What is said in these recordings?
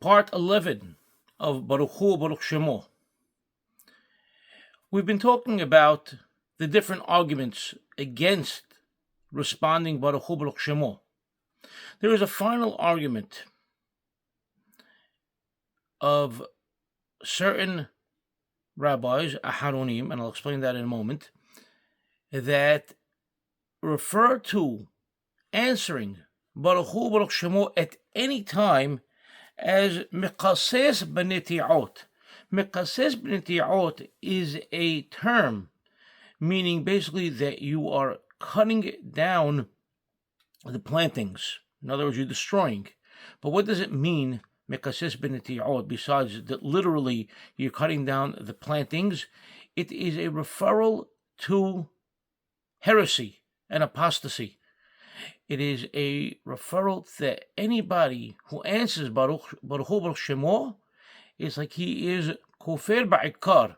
Part 11 of Baruch Shemo. We've been talking about the different arguments against responding Baruch Shemo. There is a final argument of certain rabbis, Acharonim, and I'll explain that in a moment, that refer to answering Baruch Shemo at any time as Mekases b'neti'ot. Mekases b'neti'ot is a term meaning basically that you are cutting down the plantings. In other words, you're destroying. But what does it mean, Mekases b'neti'ot, besides that literally you're cutting down the plantings? It is a referral to heresy and apostasy. It is a referral that anybody who answers Baruch Shemo is like he is kofer ba'ikar.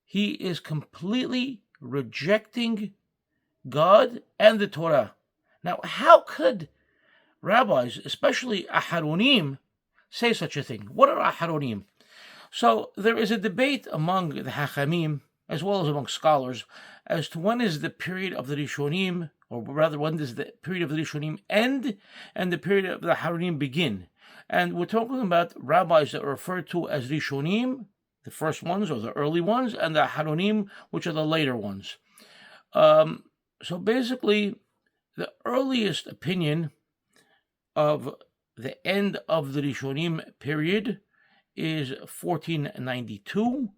He is completely rejecting God and the Torah. Now, how could rabbis, especially Acharonim, say such a thing? What are Acharonim? So there is a debate among the Hachamim, as well as among scholars, as to when is the period of the Rishonim, or rather, when does the period of the Rishonim end and the period of the Acharonim begin? And we're talking about rabbis that are referred to as Rishonim, the first ones or the early ones, and the Acharonim, which are the later ones. So basically, the earliest opinion of the end of the Rishonim period is 1492,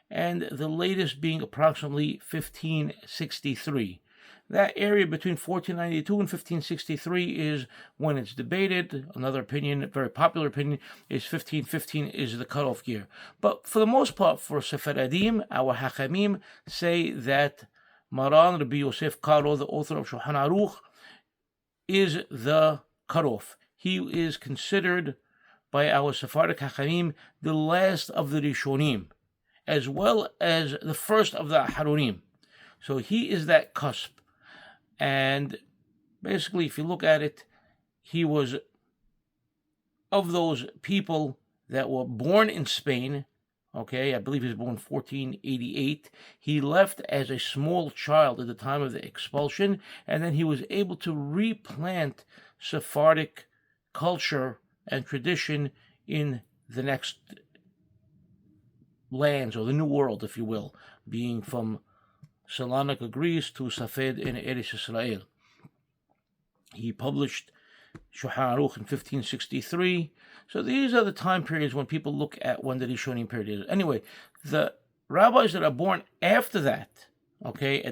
and the latest being approximately 1563. That area between 1492 and 1563 is when it's debated. Another opinion, a very popular opinion, is 1515 is the cutoff year. But for the most part, for Sephardim, our Hachamim say that Maran Rabbi Yosef Karo, the author of Shulchan Aruch, is the cutoff. He is considered by our Sephardic Hachamim the last of the Rishonim, as well as the first of the Acharonim. So he is that cusp. And basically, if you look at it, he was of those people that were born in Spain. Okay, I believe he was born 1488. He left as a small child at the time of the expulsion, and then he was able to replant Sephardic culture and tradition in the next lands, or the New World, if you will, being from Salonika, Greece, to Safed in Eretz Israel. He published Shulchan Aruch in 1563. So these are the time periods when people look at when the Rishonim period is. Anyway, the rabbis that are born after that, okay,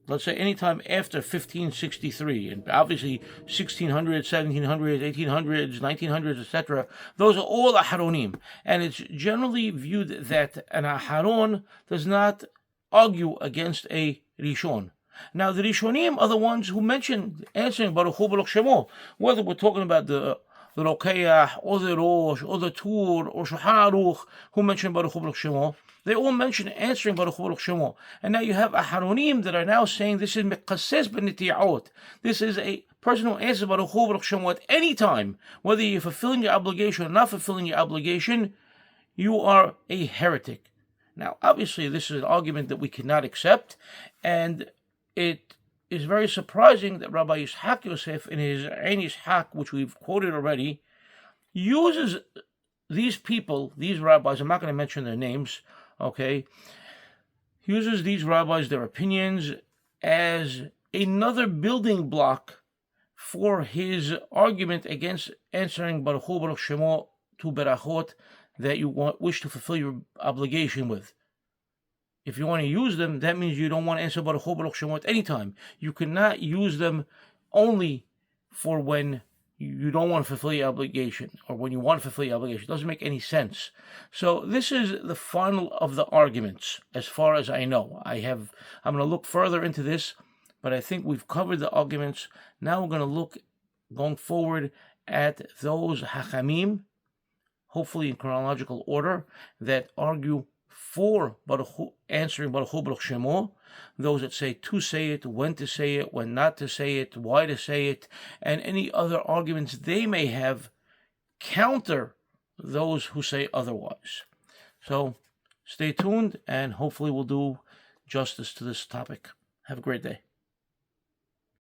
let's say anytime after 1563, and obviously 1600s, 1700s, 1800s, 1900s, etc., those are all Acharonim. And it's generally viewed that an Acharon does not argue against a Rishon. Now, the Rishonim are the ones whu mention answering Baruch Shemo, whether we're talking about the Rokeach, or the Rosh, or the Tur, or Shulchan Aruch, who mention Baruch Shemo. They all mention answering Baruch Shemo. And now you have Acharonim that are now saying this is Mekases b'neti'ot. This is a person who answers Baruch Shemo at any time, whether you're fulfilling your obligation or not fulfilling your obligation, you are a heretic. Now, obviously, this is an argument that we cannot accept, and it is very surprising that Rabbi Yosef, in his Ein Yishak, which we've quoted already, uses these people, these rabbis, I'm not going to mention their names, okay, uses these rabbis, their opinions, as another building block for his argument against answering Baruch Shemo to Berachot that you wish to fulfill your obligation with. If you want to use them, that means you don't want to answer Baruch Shemo at any time. You cannot use them only for when you don't want to fulfill your obligation, or when you want to fulfill your obligation. It doesn't make any sense. So this is the final of the arguments, as far as I know. I'm going to look further into this, but I think we've covered the arguments. Now we're going to look, going forward, at those Hachamim, hopefully in chronological order, that argue for answering Baruch Shemo, those that say to say it, when to say it, when not to say it, why to say it, and any other arguments they may have counter those who say otherwise. So stay tuned, and hopefully we'll do justice to this topic. Have a great day.